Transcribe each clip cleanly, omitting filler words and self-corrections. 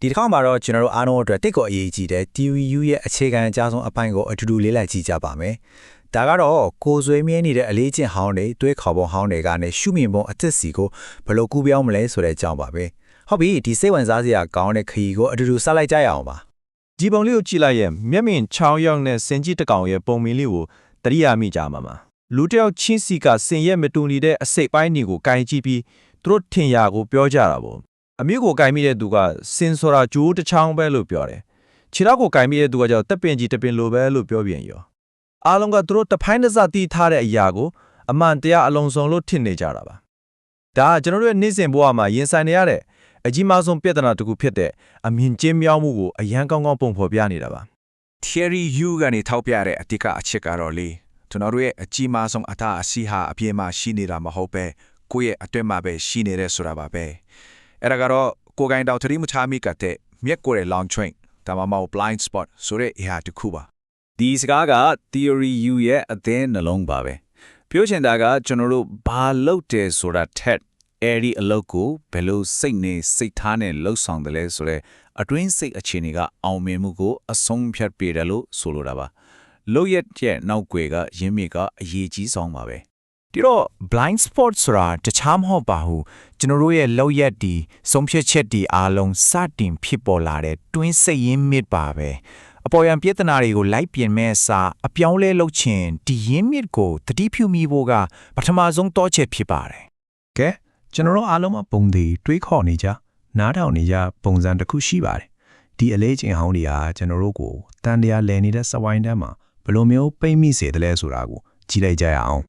ဒီတစ်ခါမှာတော့ကျွန်တော်တို့အားလုံးအတွက်တိတ်ကိုအရေးကြီးတဲ့ TUU ရဲ့အခြေခံအကြောင်းဆုံးအပိုင်းကိုအတူတူလေ့လာကြည့်ကြပါမယ်။ဒါကတော့ကိုယ်ဆွေးမြဲနေတဲ့အလေးကျင့်ဟောင်းတွေတွေးခေါ်ပုံဟောင်းတွေကနေရှုမြင်ပုံအသစ်စီကိုဘယ်လိုကူးပြောင်းမလဲဆိုတဲ့အကြောင်းပါပဲ။ဟုတ်ပြီဒီစိတ်ဝင်စားစရာကောင်းတဲ့ခရီးကိုအတူတူဆက်လိုက်ကြရအောင်ပါ။ဒီပုံလေးကိုကြည့်လိုက်ရင်မျက်မြင်ချောင်းရောက်တဲ့စင်ကြီးတစ်ကောင်ရဲ့ပုံမင်းလေးကိုတရိယာမိကြမှာပါ။လူတစ်ယောက်ချင်းစီကစင်ရဲ့မတူနေတဲ့အစိတ်ပိုင်းတွေကိုကင်ကြည့်ပြီးသူတို့ထင်ရာကိုပြောကြတာပေါ့။အမျိုးကိုကင်မိတဲ့သူကစင်ဆိုတာဂျိုးတစ်ချောင်းပဲလို့ပြောတယ်။ခြေထောက်ကိုကင်မိတဲ့သူကကြောက်တက်ပင်ကြီးတပင်လိုပဲလို့ပြောပြန်ရော။အားလုံးကသူတို့တဖိုင်းတစ်စတီးထားတဲ့အရာကိုအမှန်တရားအလုံးစုံလို့ထင်နေကြတာပါ။ဒါကကျွန်တော်တို့ရဲ့နေ့စဉ်ဘဝမှာရင်ဆိုင်နေရတဲ့အကြီးမားဆုံးပြဿနာတစ်ခုဖြစ်တဲ့အမြင်ကျဉ်းမြောင်းမှုကိုအရန်ကောင်းကောင်းပုံဖော်ပြနေတာပါ။ Thierry Yu ကနေထောက်ပြတဲ့အတိကအချက်ကတော့လေကျွန်တော်တို့ရဲ့အကြီးမားဆုံးအထာအစီဟာအပြည့်မှာရှိနေတာမဟုတ်ပဲကိုယ့်ရဲ့အတွင်းမှာပဲရှိနေတဲ့ဆိုတာပါပဲ။အဲ့ဒါကတော့ကိုယ်ကိုင်တောင်သတိမထားမိကတဲ့မျက်ကိုယ်ရဲ့ long train ဒါမှမဟုတ် blind spot ဆိုတဲ့အရာတစ်ခုပါဒီစကားက theory U ရဲ့အသင်းနှလုံးပါပဲပြောချင်တာကကျွန်တော်တို့ဘာလုပ်တယ်ဆိုတာထက်အဲ့ဒီအလုပ်ကိုဘယ်လိုစိတ်နဲ့စိတ်ထားနဲ့လှုပ်ဆောင်တယ်လဲဆိုတဲ့အတွင်းစိတ်အခြေအနေကအောင်မြင်မှုကိုအဆုံးဖြတ်ပေးတယ်လို့ဆိုလိုတာပါလုပ်ရတဲ့နောက်ွယ်ကရင်းမြစ်ကအရေးကြီးဆုံးပါပဲဒီတော့ blind spot ဆိုတာတခြားမဟုတ်ပါဘူးကျွန်တော်တို့ရဲ့လောက်ရက်ဒီဆုံးဖြတ်ချက်ဒီအားလုံးစတင်ဖြစ်ပေါ်လာတဲ့တွင်းစိတ်ရင်းမြစ်ပါပဲအပေါ်ယံပြဿနာတွေကိုလိုက်ပြင်မဲ့အစားအပြောင်းလဲလုပ်ချင်ဒီရင်းမြစ်ကိုတတိဖြူမိဖို့ကပထမဆုံးတော့ချက်ဖြစ်ပါတယ်ကဲကျွန်တော်တို့အားလုံးမပုံသေးတွေးခေါ်နေကြနားထောင်နေကြပုံစံတစ်ခုရှိပါတယ်ဒီအလေးချင်းဟောင်းတွေကကျွန်တော်တို့ကိုတန်တရားလဲနေတဲ့စဝိုင်းတန်းမှာဘယ်လိုမျိုးပိတ်မိစေတယ်လဲဆိုတာကိုကြည့်လိုက်ကြရအောင်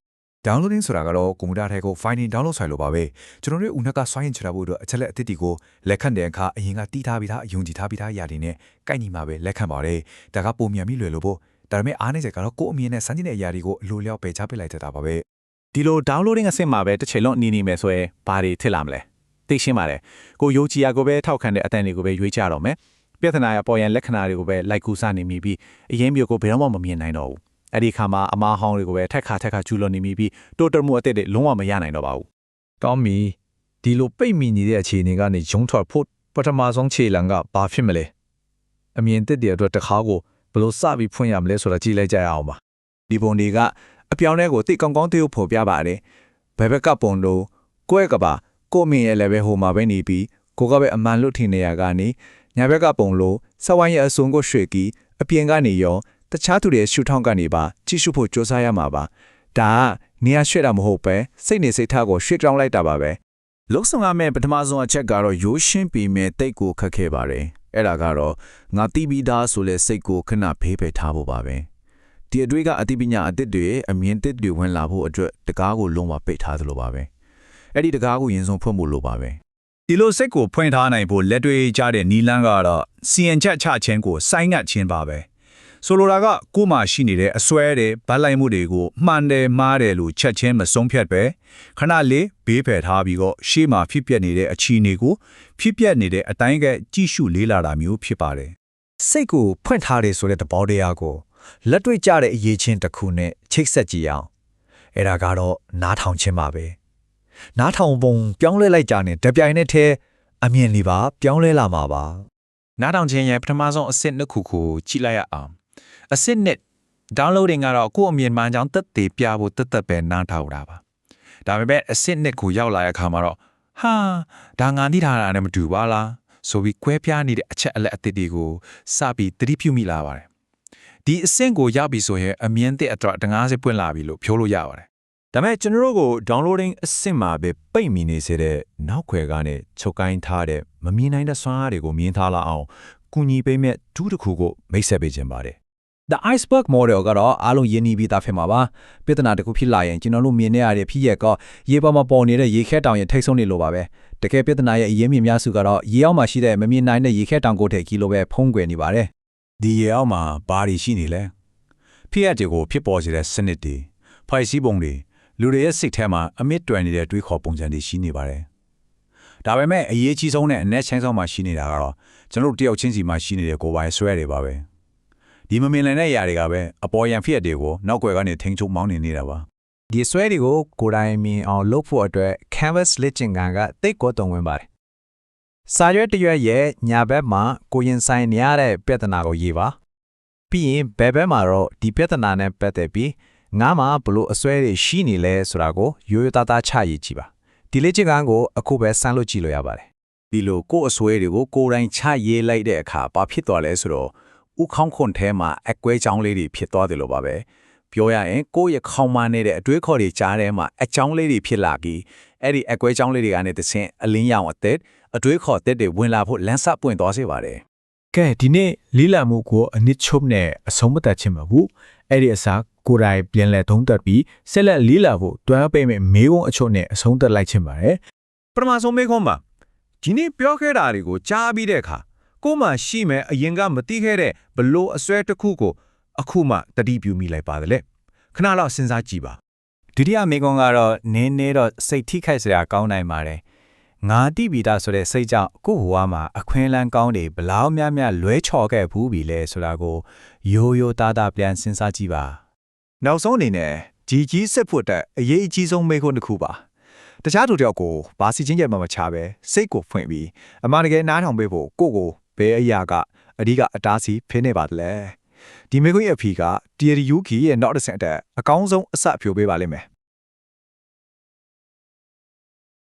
downloading ဆိုတာကတော့ကွန်ပျူတာထဲကို finding download ဆိုင်လို့ပါပဲကျွန်တော်တို့ဦးနှက်ကစွိုင်းချတာဖို့အတွက်အချက်လက်အသစ်တွေကိုလက်ခံတဲ့အခါအရင်ကတီးထားပြီးသားအယုံကြည်ထားပြီးသားຢာတွေနဲ့ကိုက်ညီမှာပဲလက်ခံပါတယ်ဒါကပုံမြန်ပြီးလွယ်လို့ပေါ့ဒါပေမဲ့အားနေစကတော့ကိုယ့်အမြင်နဲ့စမ်းကြည့်တဲ့ຢာတွေကိုအလိုလျောက်ပဲချပစ်လိုက်တာပါပဲဒီလို downloading အဆင့်မှာပဲတစ်ချိန်လုံးနေမယ်ဆိုရင်ဘာတွေထစ်လာမလဲသိရှင်းပါတယ်ကိုယုံကြည်ရကိုပဲထောက်ခံတဲ့အတန်တွေကိုပဲရွေးချတော့မယ်ပြဿနာရပေါ်ရန်လက္ခဏာတွေကိုပဲလိုက်ကူးစနေမိပြီးအရင်မျိုးကိုဘယ်တော့မှမမြင်နိုင်တော့ဘူးအဲ့ဒီခါမှာအမားဟောင်းတွေကိုပဲထက်ခါကျူလွန်နေမိပြီးတိုးတက်မှုအသစ်တွေလုံးဝမရနိုင်တော့ပါဘူး။ကောင်းပြီ။ဒီလိုပိတ်မိနေတဲ့အခြေအနေကနေဂျုံထွက်ဖို့ပထမဆုံးခြေလှမ်းကဘာဖြစ်မလဲ။အမြင်သစ်တွေအတွက်တစ်ခါကိုဘယ်လိုစပြီးဖွင့်ရမလဲဆိုတာကြည့်လိုက်ကြရအောင်ပါ။ဒီပုံတွေကအပြောင်းလဲကိုသိကောင်းကောင်းသိဖို့ဖော်ပြပါတယ်။ဘယ်ဘက်ကပုံလို့ကိုယ့်ကပါကို့မြင်ရဲ့လည်းပဲဟိုမှာပဲနေပြီးကိုကပဲအမှန်လို့ထင်နေရကနေညာဘက်ကပုံလို့စဝိုင်းရဲ့အစုံကိုရွှေ့ပြီးအပြင်ကနေရောတခြားသူတွေရှုထောင့်ကနေပါကြည့်ရှုဖို့ကြိုးစားရမှာပါဒါကနေရာရွှေ့တာမဟုတ်ပဲစိတ်နေစိတ်ထားကိုရွှေ့ကြောင်းလိုက်တာပါပဲလုံးဆောင်ရမယ့်ပထမဆုံးအချက်ကတော့ရိုးရှင်းပြီးမဲ့တိတ်ကိုခက်ခဲပါတယ်အဲ့ဒါကတော့ငါတိပြီးသားဆိုလဲစိတ်ကိုခဏဖေးဖယ်ထားဖို့ပါပဲဒီအတွေ့ကအသိပညာအသစ်တွေအမြင်သစ်တွေဝင်လာဖို့အတွက်တကားကိုလုံးဝပိတ်ထားသလိုပါပဲအဲ့ဒီတကားကိုရင်ဆုံးဖွင့်ဖို့လိုပါပဲဒီလိုစိတ်ကိုဖွင့်ထားနိုင်ဖို့လက်တွေ့ကြတဲ့နီလန်းကတော့စီရင်ချက်ချခြင်းကိုစိုင်းငတ်ခြင်းပါပဲဆိုလိုတာကကိုယ်မှရှိနေတဲ့အစွဲတဲ့ဗတ်လိုက်မှုတွေကိုမှန်တယ်မှားတယ်လို့ချက်ချင်းမဆုံးဖြတ်ပဲခဏလေးဘေးဖယ်ထားပြီးတော့ရှေ့မှာဖြစ်ပျက်နေတဲ့အခြေအနေကိုဖြစ်ပျက်နေတဲ့အတိုင်းကကြည့်ရှုလေးလာတာမျိုးဖြစ်ပါတယ်စိတ်ကိုဖွင့်ထားတယ်ဆိုတဲ့သဘောတရားကိုလက်တွေ့ကြတဲ့အရေးချင်းတစ်ခုနဲ့ချိတ်ဆက်ကြည့်အောင်အဲ့ဒါကတော့နားထောင်ခြင်းပါပဲနားထောင်ပုံပြောင်းလဲလိုက်ကြတဲ့တပြိုင်နက်တည်းအမြင်လေးပါပြောင်းလဲလာမှာပါနားထောင်ခြင်းရဲ့ပထမဆုံးအဆင့်နှစ်ခုကိုကြည့်လိုက်ရအောင်အစစ်နဲ့ downloading ကတော့ကိုယ့်အမြင်မှန်ကြောင်းတက်သေးပြဖို့တက်ပဲနားထောင်တာပါဒါပေမဲ့အစစ်နဲ့ကိုရောက်လာတဲ့အခါမှာတော့ဟာဒါငါသိထားတာနဲ့မတူပါလားဆိုပြီးကွဲပြားနေတဲ့အချက်အလက်အသစ်တွေကိုစပြီးသတိပြုမိလာပါတယ်ဒီအဆင့်ကိုရောက်ပြီဆိုရင်အမြင်သစ်အတွက်တငါးစစ်ပွင့်လာပြီလို့ပြောလို့ရပါတယ်ဒါပေမဲ့ကျွန်တော်တို့ကို downloading အဆင့်မှာပဲပိတ်မိနေစေတဲ့နောက်ခွဲကနေချုပ်ကိုင်းထားတဲ့မမြင်နိုင်တဲ့စွမ်းအားတွေကိုမြင်ထားလာအောင်ကူညီပေးမဲ့ဒုတစ်ခုကိုမိတ်ဆက်ပေးခြင်းပါတယ်The iceberg model ကတော့အားလုံးယဉ်နီးပြီးသားဖြစ်မှာပါပြဿနာတစ်ခုဖြစ်လာရင်ကျွန်တော်တို့မြင်နေရတဲ့ဖြစ်ရက်ကရေပေါ်မှာပေါ်နေတဲ့ရေခဲတောင်ရဲ့ထိပ်ဆုံးနေလို့ပါပဲတကယ်ပြဿနာရဲ့အရင်မြင်များစုကတော့ရေအောက်မှာရှိတဲ့မမြင်နိုင်တဲ့ရေခဲတောင်ကိုထည့်ကီလိုပဲဖုံးကွယ်နေပါတယ်ဒီရေအောက်မှာဘာတွေရှိနေလဲဖြစ်ရတဲ့ကိုဖြစ်ပေါ်စေတဲ့စနစ်တွေဖိုင်စီးပုံတွေလူတွေရဲ့စိတ်ထဲမှာအမြင့်တွယ်နေတဲ့တွေးခေါ်ပုံစံတွေရှိနေပါတယ်ဒါပေမဲ့အရေးကြီးဆုံးနဲ့အနက်ချင်းဆုံးမှာရှိနေတာကတော့ကျွန်တော်တို့တယောက်ချင်းစီမှာရှိနေတဲ့ကိုယ်ပိုင်ဆွဲတွေပါပဲဒီမမြင်နိုင်တဲ့အရာတွေကပဲအပေါ်ယံဖြစ်တွေကိုနောက်ွယ်ကနေထိန်းချုပ်မောင်းနေနေတာပါဒီဆွဲတွေကိုကိုယ်တိုင်မြင်အောင်လုပ်ဖို့အတွက် canvas လေ့ကျင့်ခန်းကတိတ်ကိုတုံဝင်ပါတယ် စာရွက်တစ်ရွက်ရဲ့ညာဘက်မှာကိုရင်ဆိုင်နေရတဲ့ပြဿနာကိုရေးပါပြီးရင်ဘယ်ဘက်မှာတော့ဒီပြဿနာနဲ့ပတ်သက်ပြီးငါမှာဘလို့အစွဲတွေရှိနေလဲဆိုတာကိုရိုးရိုးသားသားချရေးကြည့်ပါဒီလေ့ကျင့်ခန်းကိုအခုပဲစမ်းလို့ကြည့်လို့ရပါတယ် ဒီလိုကိုယ့်အစွဲတွေကိုကိုယ်တိုင်ချရေးလိုက်တဲ့အခါဘာဖြစ်သွားလဲဆိုတော့ဥခေါင်းခွန်ထဲမှာအကွဲချောင်းလေးတွေဖြစ်သွားတယ်လို့ပါပဲပြောရရင်ကိုယ့်ရဲ့ခေါင်းမနေတဲ့အတွေးခေါ်တွေကြားထဲမှာအချောင်းလေးတွေဖြစ်လာပြီးအဲ့ဒီအကွဲချောင်းလေးတွေကနေတဆင့်အလင်းရောင်အသက်အတွေးခေါ်သက်တွေဝင်လာဖို့လမ်းစပွင့်သွားစေပါတယ် ကဲဒီနေ့လေးလာမှုကိုအနစ်ချုပ်နဲ့အဆုံးမတတ်ချင်ပါဘူးအဲ့ဒီအစားကိုယ်တိုင်ပြန်လဲသုံးသပ်ပြီးဆက်လက်လေးလာဖို့တွန်းပေးမဲ့မေးခွန်းအချို့နဲ့အဆုံးသတ်လိုက်ချင်ပါတယ် ပထမဆုံးမေးခွန်းပါဒီနေ့ပြောခဲ့တာတွေကိုကြားပြီးတဲ့အခါကို့မှာရှိမဲ့အရင်ကမသိခဲ့တဲ့ဘလို့အစွဲတစ်ခုကိုအခုမှတတိပြုမိလိုက်ပါတယ်လေခဏလောက်စဉ်းစားကြည့်ပါ ဒုတိယမိကွန်းကတော့နင်းနေတော့စိတ်ထိခိုက်စရာကောင်းနိုင်ပါတယ်ငါတိပိတာဆိုတဲ့စိတ်ကြောင့်ကိုယ့်ဘဝမှာအခွင့်အလမ်းကောင်းတွေဘလောက်များများလွဲချော်ခဲ့ဘူးပြီလဲဆိုတာကိုရိုးရိုးသားသားပြန်စဉ်းစားကြည့်ပါ နောက်ဆုံးအနေနဲ့ကြီးစစ်ဖို့တက်အရေးအကြီးဆုံးမေးခွန်းတစ်ခုပါတခြားသူတယောက်ကိုဘာစီချင်းကြမှမချပဲစိတ်ကိုဖွင့်ပြီးအမှန်တကယ်နားထောင်ပေးဖို့ကိုဘယ်အရာကအဓိကအတားဆီးဖိနေပါသလဲဒီမေးခွန်းရဲ့အဖြေက TRUK ရဲ့နောက်တစ်ဆင့်အတက်အကောင်းဆုံးအစအဖြိုးပေးပါလိမ့်မယ်